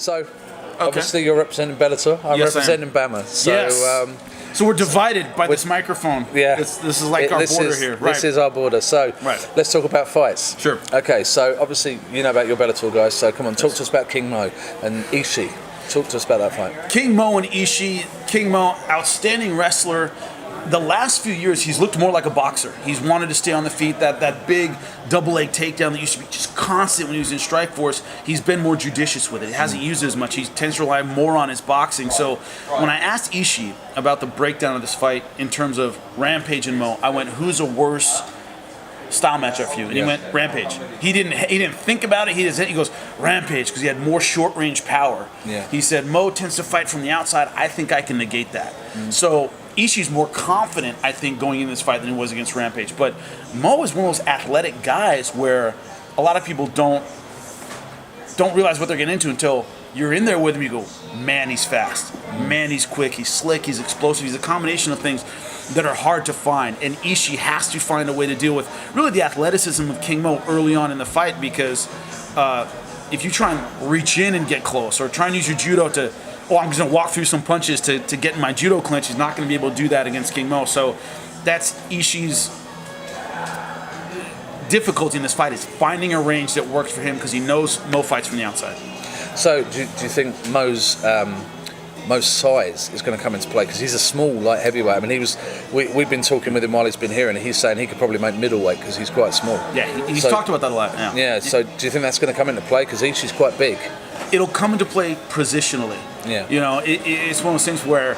So, obviously, you're representing Bellator. I'm representing BAMMA. So, so we're divided by this microphone. Yeah. This is like our border here. Right. This is our border. So, let's talk about fights. Sure. Okay, so obviously, you know about your Bellator guys. So, come on, talk to us about King Mo and Ishii. Talk to us about that fight. King Mo and Ishii. King Mo, outstanding wrestler. The last few years, he's looked more like a boxer. He's wanted to stay on the feet. That big double leg takedown that used to be just constant when he was in Strikeforce, he's been more judicious with it. He hasn't used it as much. He tends to rely more on his boxing. So when I asked Ishii about the breakdown of this fight in terms of Rampage and Mo, I went, who's a worse style matchup for you? And he went, Rampage. He didn't think about it. He goes, Rampage, because he had more short range power. Yeah. He said, Mo tends to fight from the outside. I think I can negate that. So Ishii's more confident, I think, going into this fight than he was against Rampage. But Mo is one of those athletic guys where a lot of people don't realize what they're getting into until you're in there with him. You go, man, he's fast. Man, he's quick. He's slick. He's explosive. He's a combination of things that are hard to find. And Ishii has to find a way to deal with really the athleticism of King Mo early on in the fight, because if you try and reach in and get close or try and use your judo to, I'm just going to walk through some punches to get in my judo clinch, he's not going to be able to do that against King Mo. So that's Ishii's difficulty in this fight, is finding a range that works for him, because he knows Mo fights from the outside. So do you think Mo's size is going to come into play? Because he's a small light heavyweight. I mean, we've been talking with him while he's been here, and he's saying he could probably make middleweight because he's quite small. Yeah, he's talked about that a lot. Yeah. So do you think that's going to come into play? Because Ishii's quite big. It'll come into play positionally. Yeah. You know, it's one of those things where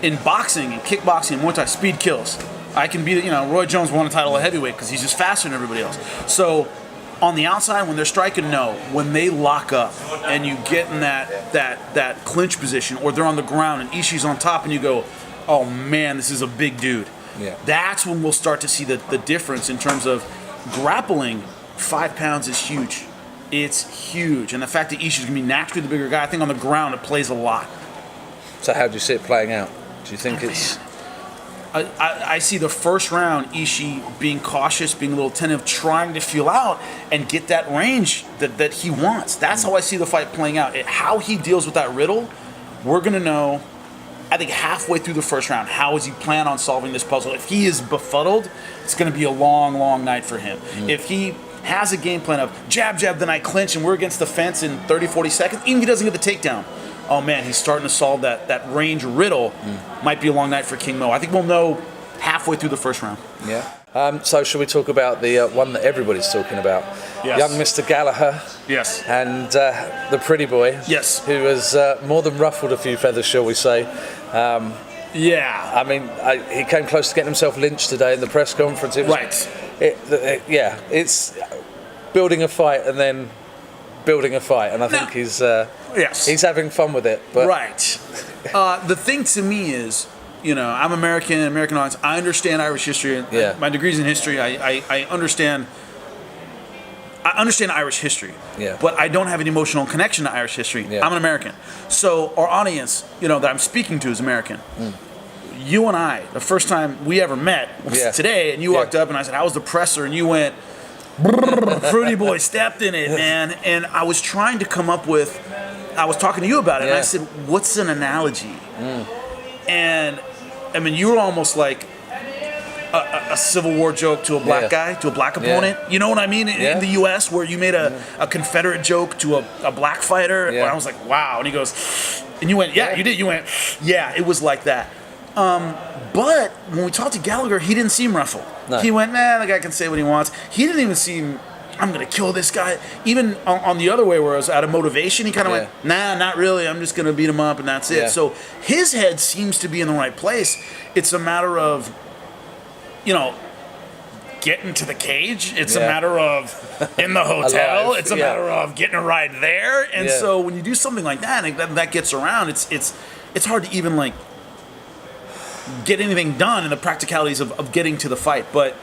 in boxing and kickboxing and Muay Thai, speed kills. I can be, Roy Jones won a title of heavyweight because he's just faster than everybody else. So on the outside, when they're striking, no. When they lock up and you get in that clinch position, or they're on the ground and Ishii's on top, and you go, oh man, this is a big dude. Yeah. That's when we'll start to see the difference in terms of grappling. 5 pounds is huge. It's huge. And the fact that Ishii's going to be naturally the bigger guy, I think on the ground it plays a lot. So how do you see it playing out? Do you think it's... I see the first round, Ishii being cautious, being a little tentative, trying to feel out and get that range that he wants. That's how I see the fight playing out. How he deals with that riddle, we're going to know, I think, halfway through the first round. How does he plan on solving this puzzle? If he is befuddled, it's going to be a long, long night for him. If he has a game plan of jab, then I clinch and we're against the fence in 30, 40 seconds, even if he doesn't get the takedown, oh man, he's starting to solve that range riddle. Might be a long night for King Mo. I think we'll know halfway through the first round. Yeah. So should we talk about the one that everybody's talking about? Yes. Young Mr. Gallagher. Yes. And the pretty boy. Yes. Who has more than ruffled a few feathers, shall we say. Yeah. I mean, he came close to getting himself lynched today in the press conference. It's building a fight and then building a fight, and I think he's having fun with it. But the thing to me is, I'm American audience. I understand Irish history. Yeah. My degree's in history. I understand Irish history. Yeah. But I don't have an emotional connection to Irish history. Yeah. I'm an American. So our audience, that I'm speaking to is American. You and I, the first time we ever met was today, and you walked up and I said, "How was the presser?" And you went, "Fruity boy stepped in it, man." And I was trying to come up with, I was talking to you about it, and I said, "What's an analogy?" And I mean, you were almost like a Civil War joke to a black guy, to a black opponent. You know what I mean? In the U.S., where you made a Confederate joke to a black fighter, where I was like, "Wow!" And he goes, and you went, "Yeah, you did." You went, "Yeah, it was like that." But when we talked to Gallagher, he didn't seem ruffled. No. He went, "Nah, the guy can say what he wants." He didn't even seem, "I'm going to kill this guy." Even on the other way, where it was out of motivation, he kind of went, "Nah, not really. I'm just going to beat him up and that's it." So his head seems to be in the right place. It's a matter of, getting to the cage. It's a matter of in the hotel. It's a matter of getting a ride there. And so when you do something like that, and that gets around, it's hard to even get anything done in the practicalities of getting to the fight. But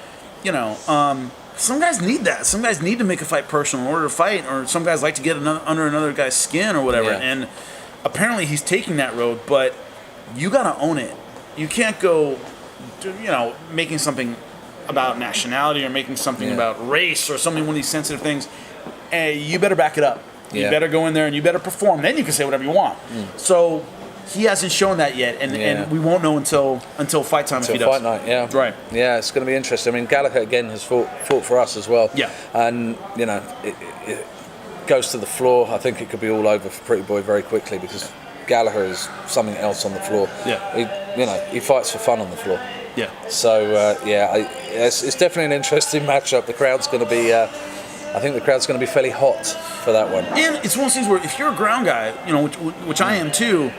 some guys need that. Some guys need to make a fight personal in order to fight, or some guys like to get under another guy's skin or whatever. And apparently he's taking that road, but you got to own it. You can't go making something about nationality or making something about race or something, one of these sensitive things. You better back it up. You Yeah. better go in there and you better perform. Then you can say whatever you want. So he hasn't shown that yet, and we won't know until fight time if he does. Fight night, yeah. Right. Yeah, it's going to be interesting. I mean, Gallagher again has fought for us as well. Yeah. And it goes to the floor. I think it could be all over for Pretty Boy very quickly because Gallagher is something else on the floor. Yeah. He fights for fun on the floor. Yeah. So it's definitely an interesting matchup. The crowd's going to be. I think the crowd's going to be fairly hot for that one. And it's one of those things where if you're a ground guy, which I am too,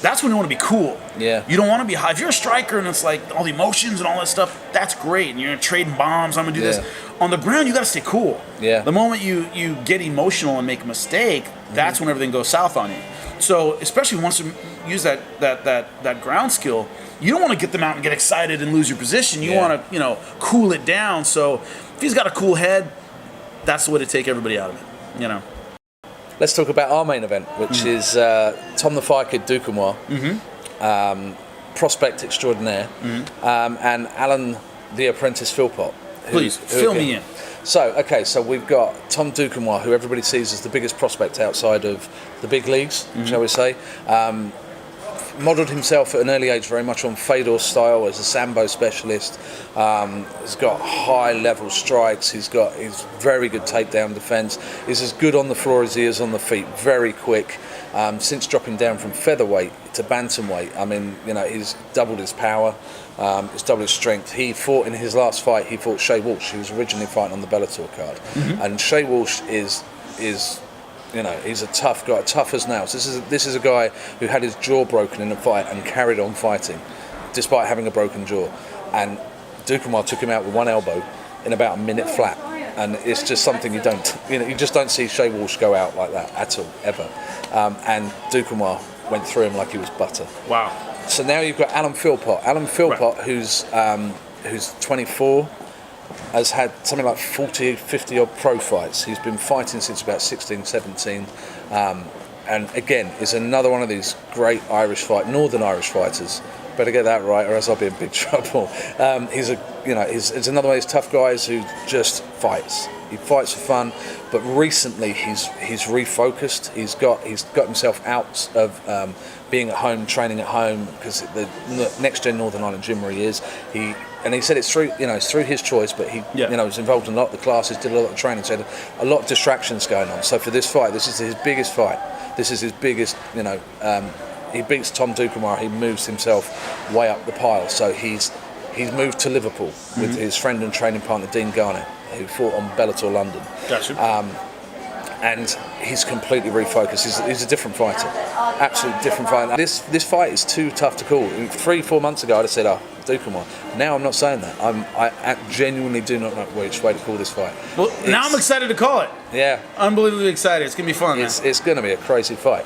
that's when you want to be cool. Yeah. You don't want to be high. If you're a striker and it's like all the emotions and all that stuff, that's great. And you're trading bombs. I'm gonna do this. On the ground, you got to stay cool. Yeah. The moment you get emotional and make a mistake, that's when everything goes south on you. So especially once you use that ground skill, you don't want to get them out and get excited and lose your position. You want to cool it down. So if he's got a cool head, that's the way to take everybody out of it. Let's talk about our main event, which is Tom the Fire Kid Duquesnoy, prospect extraordinaire, and Alan the Apprentice Philpott. Please, fill me in. So we've got Tom Duquesnoy, who everybody sees as the biggest prospect outside of the big leagues, shall we say. Modelled himself at an early age very much on Fedor style as a sambo specialist. He's got high level strikes. He's very good takedown defence. He's as good on the floor as he is on the feet. Very quick. Since dropping down from featherweight to bantamweight, I mean, he's doubled his power. He's doubled his strength. He fought in his last fight. He fought Shay Walsh, who was originally fighting on the Bellator card, and Shay Walsh is. He's a tough guy, tough as nails. This is a guy who had his jaw broken in a fight and carried on fighting, despite having a broken jaw. And Duquesnoy took him out with one elbow in about a minute flat. And it's just something you just don't see Shay Walsh go out like that at all, ever. And Duquesnoy went through him like he was butter. Wow. So now you've got Alan Philpott. Alan Philpott, right. who's 24. Has had something like 40, 50 odd pro fights. He's been fighting since about 16, 17. And again, is another one of these great Northern Irish fighters. Better get that right or else I'll be in big trouble. He's another one of these tough guys who just fights. He fights for fun, but recently he's refocused. He's got himself out of being at home, training at home, because the Next Gen Northern Ireland gym where he is, he said it's through his choice, but he was involved in a lot of the classes, did a lot of training, so he had a lot of distractions going on. So for this fight, this is his biggest fight. This is his biggest, he beats Tom Duquesnoy, he moves himself way up the pile. So he's moved to Liverpool with his friend and training partner Dean Garnett, who fought on Bellator London. Gotcha. And he's completely refocused. He's a different fighter, absolutely different fighter. This fight is too tough to call. 3-4 months ago, I'd have said, Duquesnoy. Now I'm not saying that. I genuinely do not know which way to call this fight. Well, now I'm excited to call it. Yeah, unbelievably excited. It's gonna be fun. It's going to be a crazy fight.